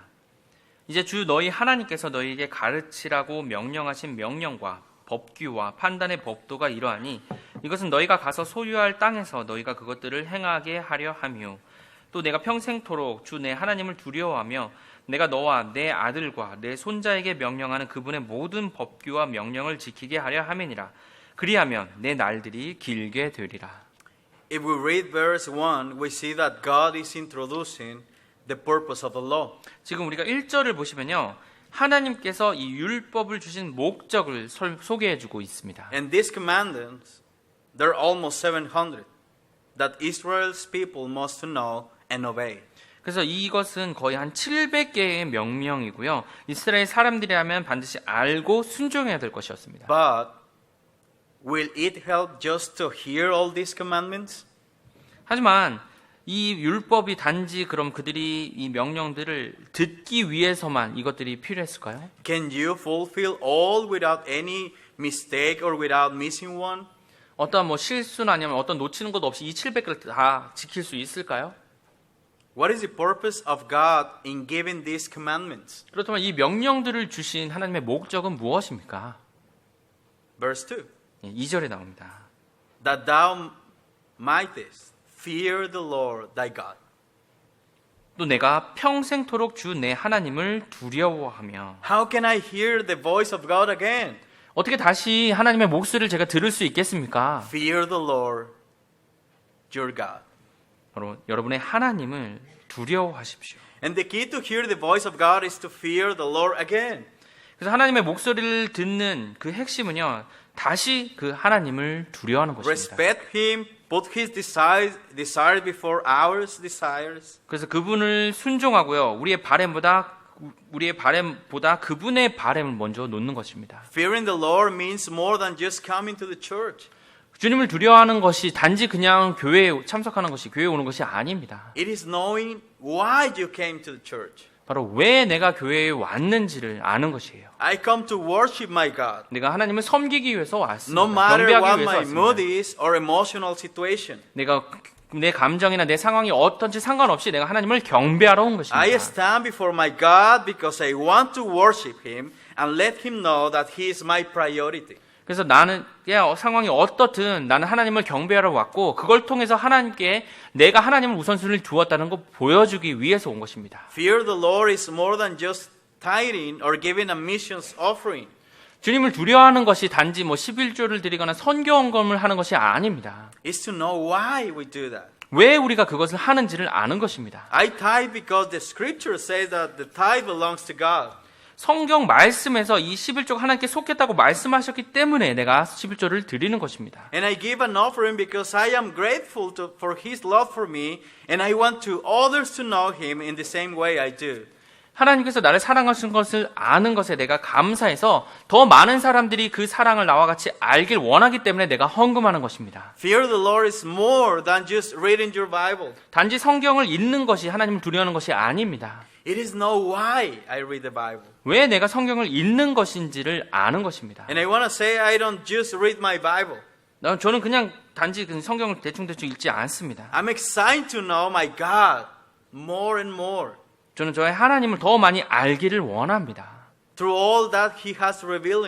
S2: 이제 주 너희 하나님께서 너희에게 가르치라고 명령하신 명령과 법규와 판단의 법도가 이러하니 이것은 너희가 가서 소유할 땅에서 너희가 그것들을 행하게 하려 함이요. 또 내가 평생토록 주 내 하나님을 두려워하며 내가 너와 내 아들과 내 손자에게 명령하는 그분의 모든 법규와 명령을 지키게 하려 함이니라. 그리하면 내 날들이 길게 되리라.
S1: If we read verse 1, we see that God is introducing the purpose of the law.
S2: 지금 우리가 1절을 보시면요, 하나님께서 이 율법을 주신 목적을 소개해주고 있습니다.
S1: And these commandments, there are almost 700 that Israel's people must know and obey.
S2: 그래서 이것은 거의 한 700개의 명령이고요. 이스라엘 사람들이라면 반드시 알고 순종해야 될 것이었습니다.
S1: But will it help just to hear all these commandments?
S2: 하지만 이 율법이 단지 그럼 그들이 이 명령들을 듣기 위해서만 이것들이 필요했을까요?
S1: Can you fulfill all without any mistake or without missing one?
S2: 어떤 뭐 실수나 아니면 어떤 놓치는 것도 없이 이 700개를 다 지킬 수 있을까요?
S1: What is the purpose of God in giving these commandments?
S2: 그렇다면 이 명령들을 주신 하나님의 목적은 무엇입니까?
S1: Verse 2.
S2: 2절에 나옵니다.
S1: That thou mightest fear the Lord thy God.
S2: 또 내가 평생토록 주 내 하나님을 두려워하며.
S1: How can I hear the voice of God again?
S2: 어떻게 다시 하나님의 목소리를 제가 들을 수 있겠습니까?
S1: Fear the Lord your God.
S2: 바로 여러분의 하나님을 두려워하십시오.
S1: And the key to hear the voice of God is to fear the Lord again.
S2: 그래서 하나님의 목소리를 듣는 그 핵심은요, 다시 그 하나님을 두려워하는 것입니다.
S1: Respect Him, put His desire before our desires.
S2: 그래서 그분을 순종하고요, 우리의 바램보다 그분의 바램을 먼저 놓는 것입니다.
S1: Fearing the Lord means more than just coming to the church.
S2: 주님을 두려워하는 것이 단지 그냥 교회에 참석하는 것이, 교회에 오는 것이 아닙니다.
S1: It is knowing why you came to the church.
S2: 바로 왜 내가 교회에 왔는지를 아는 것이에요.
S1: I come to worship my God.
S2: 내가 하나님을 섬기기 위해서 왔습니다.
S1: No matter
S2: 경배하기
S1: what
S2: 위해서
S1: my mood
S2: 왔습니다.
S1: is or emotional situation.
S2: 내가 내 감정이나 내 상황이 어떤지 상관없이 내가 하나님을 경배하러 온 것입니다.
S1: I stand before my God because I want to worship Him and let Him know that He is my priority.
S2: 그래서 나는 상황이 어떻든 나는 하나님을 경배하러 왔고 그걸 통해서 하나님께 내가 하나님을 우선순위를 두었다는 거 보여주기 위해서 온 것입니다.
S1: Fear the Lord is more than just tithing or giving a missions offering.
S2: 주님을 두려워하는 것이 단지 11조를 드리거나 선교헌금을 하는 것이 아닙니다.
S1: It's to know why we do that.
S2: 왜 우리가 그것을 하는지를 아는 것입니다.
S1: I tithe because the scripture says that the tithe belongs to God.
S2: 성경 말씀에서 이 11조가 하나님께 속했다고 말씀하셨기 때문에 내가 11조를 드리는 것입니다.
S1: And I give an offering because I am grateful for His love for me and I want to others to know Him in the same way I do.
S2: 하나님께서 나를 사랑하신 것을 아는 것에 내가 감사해서 더 많은 사람들이 그 사랑을 나와 같이 알길 원하기 때문에 내가 헌금하는 것입니다.
S1: Fear the Lord is more than just reading your Bible.
S2: 단지 성경을 읽는 것이 하나님을 두려워하는 것이 아닙니다.
S1: It is know why I read the Bible.
S2: 왜 내가 성경을 읽는 것인지를 아는 것입니다.
S1: And I want to say I don't just read my Bible.
S2: 저는 그냥 단지 그 성경을 대충대충 읽지 않습니다.
S1: I'm excited to know my God more and more.
S2: 저는 저의 하나님을 더 많이 알기를 원합니다.
S1: Through all that He has revealed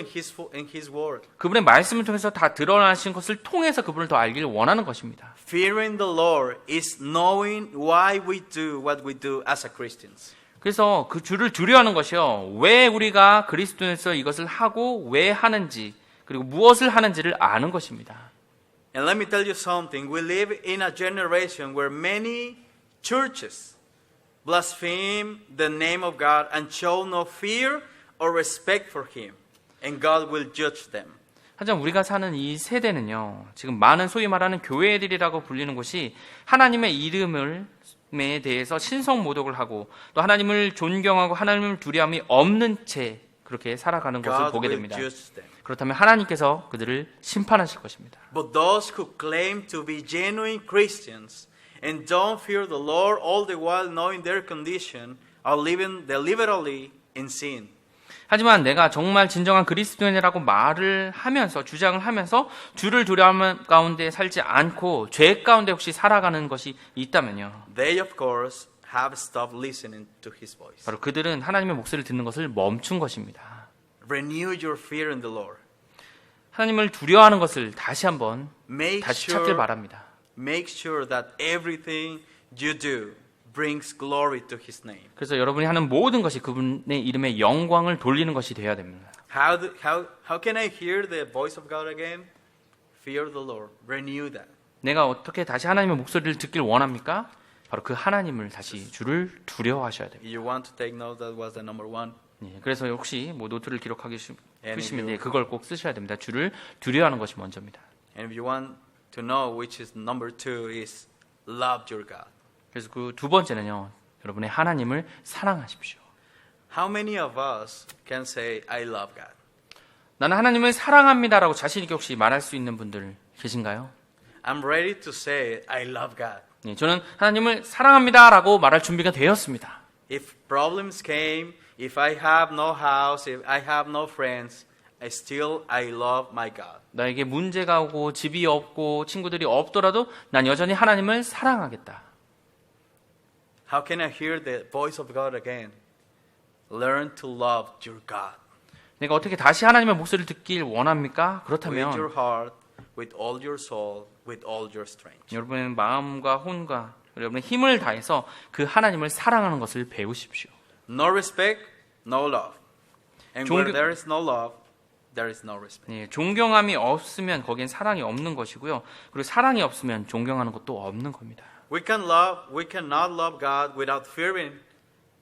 S1: in His Word.
S2: 그분의 말씀을 통해서 다 드러나신 것을 통해서 그분을 더 알기를 원하는 것입니다.
S1: Fearing the Lord is knowing why we do what we do as a Christians.
S2: 그래서 그 주를 두려워하는 것이요. 왜 우리가 그리스도인으로서 이것을 하고 왜 하는지 그리고 무엇을 하는지를 아는 것입니다.
S1: And let me tell you something. We live in a generation where many churches blaspheme the name of God and show no fear or respect for Him. And God will judge them.
S2: 하지만 우리가 사는 이 세대는요. 지금 많은 소위 말하는 교회들이라고 불리는 곳이 하나님의 이름에 대해서 신성 모독을 하고 또 하나님을 존경하고 하나님을 두려움이 없는 채 그렇게 살아가는 것을
S1: God
S2: 보게
S1: will
S2: 됩니다.
S1: judge them.
S2: 그렇다면 하나님께서 그들을 심판하실 것입니다.
S1: But those who claim to be genuine Christians and don't fear the Lord all the while knowing their condition are living deliberately in sin.
S2: 하지만 내가 정말 진정한 그리스도인이라고 말을 하면서 주장을 하면서 주를 두려워하는 가운데 살지 않고 죄 가운데 혹시 살아가는 것이 있다면요.
S1: They of course have stopped listening to His voice.
S2: 바로 그들은 하나님의 목소리를 듣는 것을 멈춘 것입니다.
S1: Renew your fear in the Lord.
S2: 하나님을 두려워하는 것을 다시 한번
S1: Make
S2: 다시 찾길 바랍니다.
S1: sure that everything you do brings glory to His name.
S2: 그래서 여러분이 하는 모든 것이 그분의 이름의 영광을 돌리는 것이 되어야 됩니다.
S1: How can I hear the voice of God again? Fear the Lord. Renew that.
S2: 내가 어떻게 다시 하나님의 목소리를 듣길 원합니까? 바로 그 하나님을 다시 주를 두려워하셔야 됩니다.
S1: You want to take note that was the number one.
S2: 예, 그래서 혹시 뭐 노트를 기록하기 싶으시면
S1: you-
S2: 그걸 꼭 쓰셔야 됩니다. 주를 두려워하는 것이 먼저입니다.
S1: And if you want to know which is number two is love your God.
S2: 그래서 그 두 번째는요. 여러분의 하나님을 사랑하십시오.
S1: How many of us can say I love God?
S2: 나는 하나님을 사랑합니다라고 자신 있게 혹시 말할 수 있는 분들 계신가요?
S1: I'm ready to say I love God.
S2: 예, 저는 하나님을 사랑합니다라고 말할 준비가 되었습니다.
S1: If problems came, if I have no house, if I have no friends, I love my God.
S2: 나에게 문제가 오고 집이 없고 친구들이 없더라도 난 여전히 하나님을 사랑하겠다.
S1: How can I hear the voice of God again? Learn to love your God.
S2: 내가 어떻게 다시 하나님의 목소리를 듣길 원합니까?
S1: With
S2: 그렇다면
S1: your heart, with all your soul, with all your strength.
S2: 여러분의 마음과 혼과 여러분의 힘을 다해서 그 하나님을 사랑하는 것을 배우십시오.
S1: No respect, no love. And
S2: 존경-
S1: where there is no love, there is no respect.
S2: 예, 존경함이 없으면 거기엔 사랑이 없는 것이고요. 그리고 사랑이 없으면 존경하는 것도 없는 겁니다.
S1: We cannot love God without fearing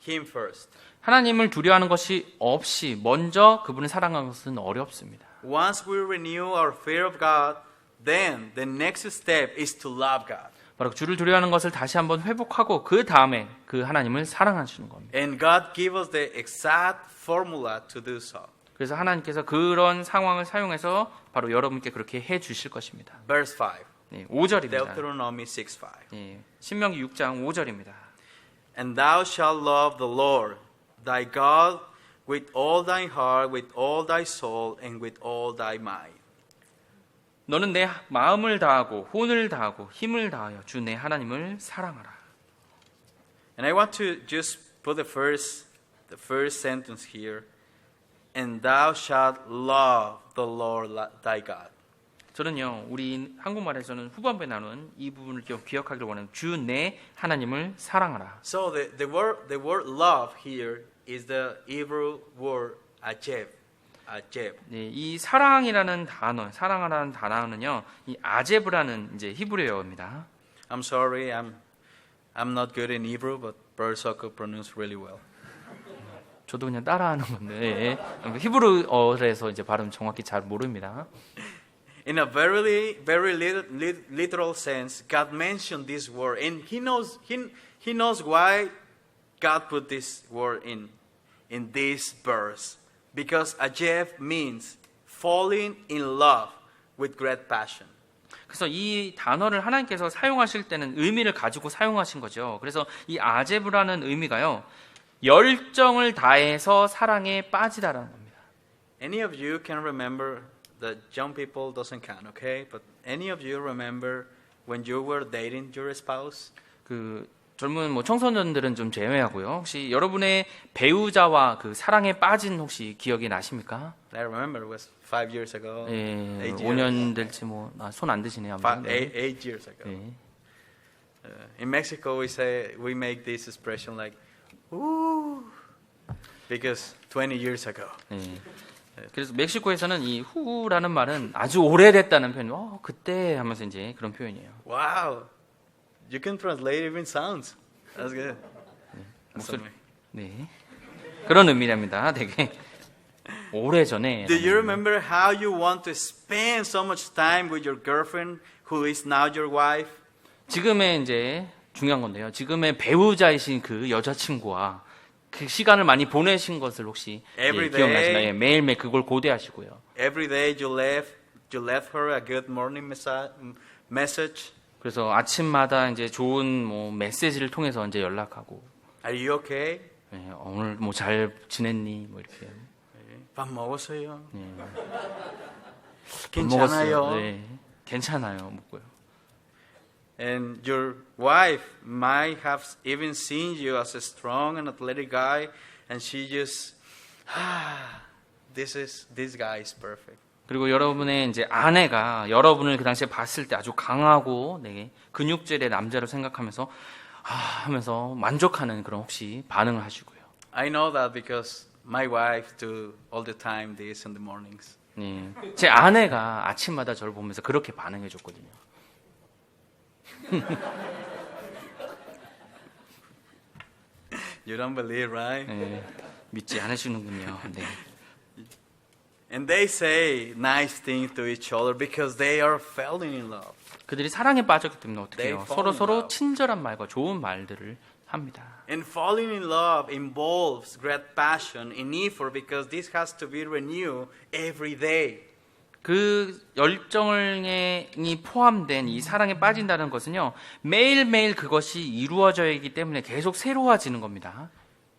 S1: Him first.
S2: 하나님을 두려워하는 것이 없이 먼저 그분을 사랑하는 것은 어렵습니다.
S1: Once we renew our fear of God, then the next step is to love God.
S2: 바로 주를 두려워하는 것을 다시 한번 회복하고 그 다음에 그 하나님을 사랑하시는 겁니다.
S1: And God give us the exact formula to do so.
S2: 그래서 하나님께서 그런 상황을 사용해서 바로 여러분께 그렇게 해 주실 것입니다.
S1: Verse 5.
S2: 5절입니다.
S1: Deuteronomy 6:5.
S2: 신명기 6장 5절입니다.
S1: And thou shalt love the Lord thy God with all thy heart, with all thy soul, and with all thy mind.
S2: 너는 내 마음을 다하고 혼을 다하고 힘을 다하여 주 내 하나님을 사랑하라.
S1: And I want to just put the first sentence here. And thou shalt love the Lord thy God.
S2: 저는요, 우리 한국말에서는 후반부에 나눈 이 부분을 기억하기를 원하는 주 내 하나님을 사랑하라.
S1: So the word love here is the Hebrew word ajeb.
S2: 네, 이 사랑이라는 단어, 사랑하라는 단어는요, 이 아제브라는 이제 히브리어입니다.
S1: I'm sorry, I'm not good in Hebrew, but Brother Soko pronounced really well.
S2: 저도 그냥 따라하는 건데 히브리어에서 이제 발음 정확히 잘 모릅니다.
S1: In a very literal sense, God mentioned this word, and He knows why God put this word in in this verse because ajev means falling in love with great passion.
S2: 그래서 이 단어를 하나님께서 사용하실 때는 의미를 가지고 사용하신 거죠. 그래서 이 아제브라는 의미가요, 열정을 다해서 사랑에 빠지다라는 겁니다.
S1: Any of you can remember, the young people doesn't count, okay? But any of you remember when you were dating your spouse?
S2: 그 젊은 뭐 청소년들은 좀 제외하고요. 혹시 여러분의 배우자와 그 사랑에 빠진 혹시 기억이 나십니까?
S1: I remember it was 5 years ago.
S2: 예,
S1: 8 years.
S2: 5년 될지 뭐 손 안 드시네요. 아무튼. 네.
S1: 8 years ago.
S2: 예.
S1: In Mexico, we make this expression like, "Ooh," because 20 years ago.
S2: 예. 그래서 멕시코에서는 이 후라는 말은 아주 오래됐다는 표현. 그때 하면서 이제 그런 표현이에요.
S1: Wow, you can translate even sounds. That's good. That's
S2: 목소리.
S1: amazing.
S2: 네. 그런 의미랍니다. 되게 오래 전에.
S1: Do you remember how you want to spend so much time with your girlfriend, who is now your wife?
S2: 지금의 이제 중요한 건데요. 지금의 배우자이신 그 여자친구와 그 시간을 많이 보내신 것을 혹시
S1: Every
S2: 기억나시나요?
S1: day.
S2: 예, 매일매일 그걸 고대하시고요.
S1: Every day you left her a good morning message.
S2: 그래서 아침마다 이제 좋은 뭐 메시지를 통해서 이제 연락하고,
S1: Are you okay?
S2: 예, 오늘 뭐 잘 지냈니? 뭐 이렇게.
S1: 밥 먹었어요?
S2: 밥
S1: 괜찮아요?
S2: 먹었어요. 네, 괜찮아요. 먹고요.
S1: And your wife might have even seen you as a strong and athletic guy, and she just, this guy is perfect.
S2: 그리고 여러분의 이제 아내가 여러분을 그 당시에 봤을 때 아주 강하고 네, 근육질의 남자를 생각하면서 하면서 만족하는 그런 혹시 반응을 하시고요.
S1: I know that because my wife do all the time this in the mornings.
S2: 네, 제 아내가 아침마다 저를 보면서 그렇게 반응해 줬거든요.
S1: You don't believe, right?
S2: 네, 믿지 않으시는군요. 네.
S1: And they say nice things to each other because they are falling in love.
S2: 그들이 사랑에 빠졌기 때문에 어떻게
S1: They
S2: 해요?
S1: fall in
S2: 서로
S1: love.
S2: 친절한 말과 좋은 말들을 합니다.
S1: And falling in love involves great passion and effort because this has to be renewed every day.
S2: 그 열정이 포함된 이 사랑에 빠진다는 것은요, 매일매일 그것이 이루어져야 하기 때문에 계속 새로워지는 겁니다.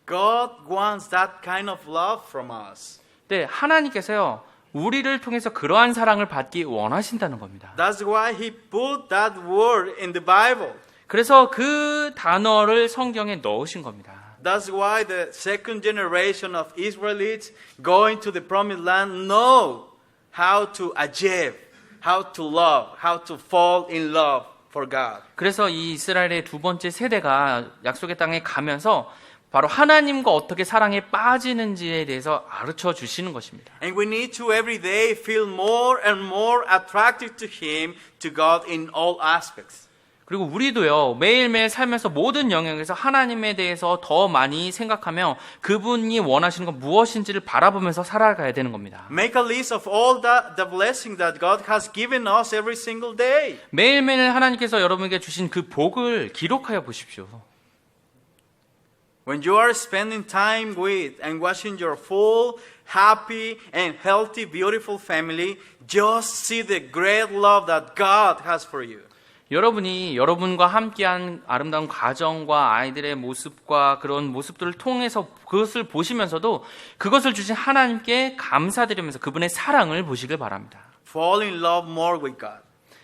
S1: God wants that kind of love from us.
S2: 네, 하나님께서요, 우리를 통해서 그러한 사랑을 받기 원하신다는 겁니다.
S1: That's why He put that word in the Bible.
S2: 그래서 그 단어를 성경에 넣으신 겁니다.
S1: That's why the second generation of Israelites going to the promised land know how to achieve, how to love, how to fall in love for God.
S2: 그래서 이 이스라엘의 두 번째 세대가 약속의 땅에 가면서 바로 하나님과 어떻게 사랑에 빠지는지에 대해서 가르쳐 주시는 것입니다.
S1: And we need to every day feel more and more attracted to Him, to God in all aspects.
S2: 그리고 우리도요, 매일매일 살면서 모든 영역에서 하나님에 대해서 더 많이 생각하며 그분이 원하시는 건 무엇인지를 바라보면서 살아가야 되는 겁니다.
S1: Make a list of all the blessings that God has given us every single day.
S2: 매일매일 하나님께서 여러분에게 주신 그 복을 기록하여 보십시오.
S1: When you are spending time with and watching your full, happy, and healthy, beautiful family, just see the great love that God has for you.
S2: 여러분이 여러분과 함께한 아름다운 가정과 아이들의 모습과 그런 모습들을 통해서 그것을 보시면서도 그것을 주신 하나님께 감사드리면서 그분의 사랑을 보시길 바랍니다.
S1: Fall in love more with God.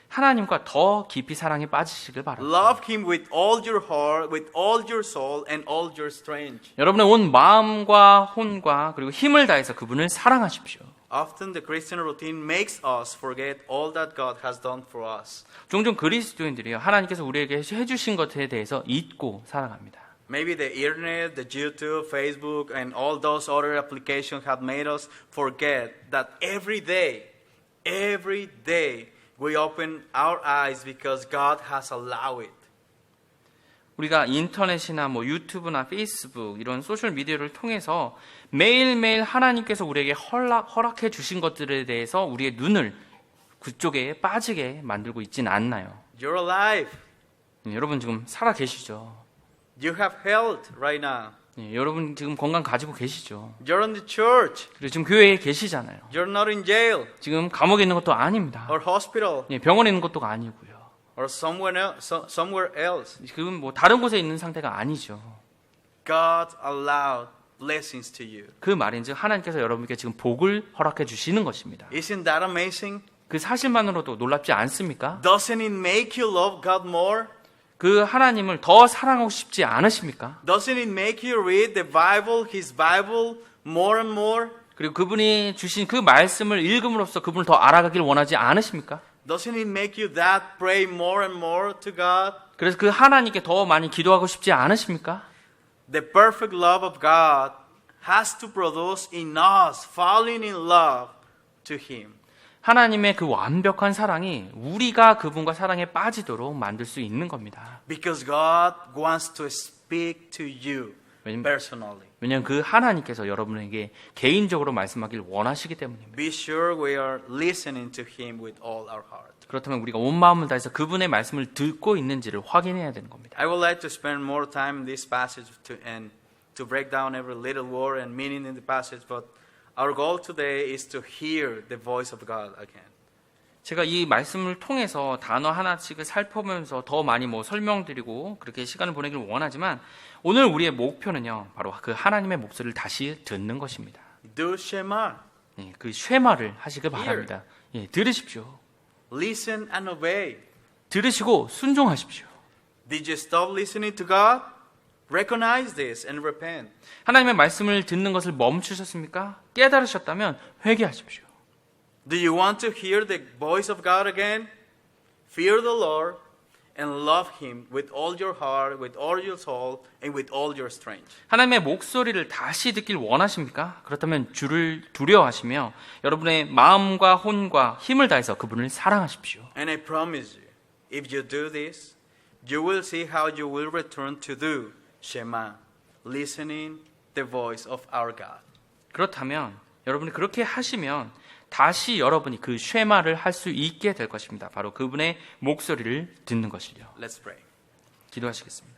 S2: 하나님과 더 깊이 사랑에 빠지시길 바랍니다.
S1: Love Him with all your heart, with all your soul, and all your strength.
S2: 여러분의 온 마음과 혼과 그리고 힘을 다해서 그분을 사랑하십시오.
S1: Often the Christian routine makes us forget all that God has done for us.
S2: 종종 그리스도인들이요, 하나님께서 우리에게 해주신 것에 대해서 잊고 살아갑니다.
S1: Maybe the internet, the YouTube, Facebook, and all those other applications have made us forget that every day, we open our eyes because God has allowed it.
S2: 우리가 인터넷이나 뭐 유튜브나 페이스북 이런 소셜 미디어를 통해서 매일매일 하나님께서 우리에게 허락해 주신 것들에 대해서 우리의 눈을 그쪽에 빠지게 만들고 있지는 않나요?
S1: You're alive.
S2: 여러분 지금 살아 계시죠?
S1: You have health right now.
S2: 예, 여러분 지금 건강 가지고 계시죠?
S1: You're in the church.
S2: 그리고 지금 교회에 계시잖아요.
S1: You're not in jail
S2: 지금 감옥에 있는 것도 아닙니다.
S1: or hospital
S2: 예, 병원에 있는 것도 아니고요.
S1: or somewhere else.
S2: 지금 뭐 다른 곳에 있는 상태가 아니죠.
S1: God allowed blessings to you.
S2: 그 말인즉 하나님께서 여러분께 지금 복을 허락해 주시는 것입니다.
S1: Isn't that amazing?
S2: 그 사실만으로도 놀랍지 않습니까?
S1: Doesn't it make you love God more?
S2: 그 하나님을 더 사랑하고 싶지 않으십니까?
S1: Doesn't it make you read the Bible, His Bible, more and more?
S2: 그리고 그분이 주신 그 말씀을 읽음으로써 그분을 더 알아가길 원하지 않으십니까?
S1: Doesn't it make you that pray more and more to God?
S2: 그래서 그 하나님께 더 많이 기도하고 싶지 않으십니까?
S1: The perfect love of God has to produce in us falling in love to Him.
S2: 하나님의 그 완벽한 사랑이 우리가 그분과 사랑에 빠지도록 만들 수 있는 겁니다.
S1: Because God wants to speak to you
S2: 왜냐면-
S1: personally.
S2: 왜냐하면 그 하나님께서 여러분에게 개인적으로 말씀하길 원하시기 때문입니다.
S1: Be sure we are listening to Him with all our heart.
S2: 그렇다면 우리가 온 마음을 다해서 그분의 말씀을 듣고 있는지를 확인해야 되는 겁니다.
S1: I would like to spend more time in this passage to break down every little word and meaning in the passage, but our goal today is to hear the voice of God again.
S2: 제가 이 말씀을 통해서 단어 하나씩을 살펴보면서 더 많이 설명드리고 그렇게 시간을 보내길 원하지만 오늘 우리의 목표는요, 바로 그 하나님의 목소리를 다시 듣는 것입니다.
S1: Do Shema.
S2: 예, 그 쉐마를 하시길 바랍니다. 예, 들으십시오.
S1: Listen and obey.
S2: 들으시고 순종하십시오.
S1: Did you stop listening to God? Recognize this and repent.
S2: 하나님의 말씀을 듣는 것을 멈추셨습니까? 깨달으셨다면 회개하십시오.
S1: Do you want to hear the voice of God again? Fear the Lord and love Him with all your heart, with all your soul, and with all your strength.
S2: 하나님의 목소리를 다시 듣길 원하십니까? 그렇다면 주를 두려워하시며 여러분의 마음과 혼과 힘을 다해서 그분을 사랑하십시오.
S1: And I promise you, if you do this, you will see how you will return to do Shema, listening the voice of our God.
S2: 그렇다면 여러분이 그렇게 하시면 다시 여러분이 그 쉐마를 할 수 있게 될 것입니다. 바로 그분의 목소리를 듣는 것이요.
S1: Let's pray.
S2: 기도하시겠습니다.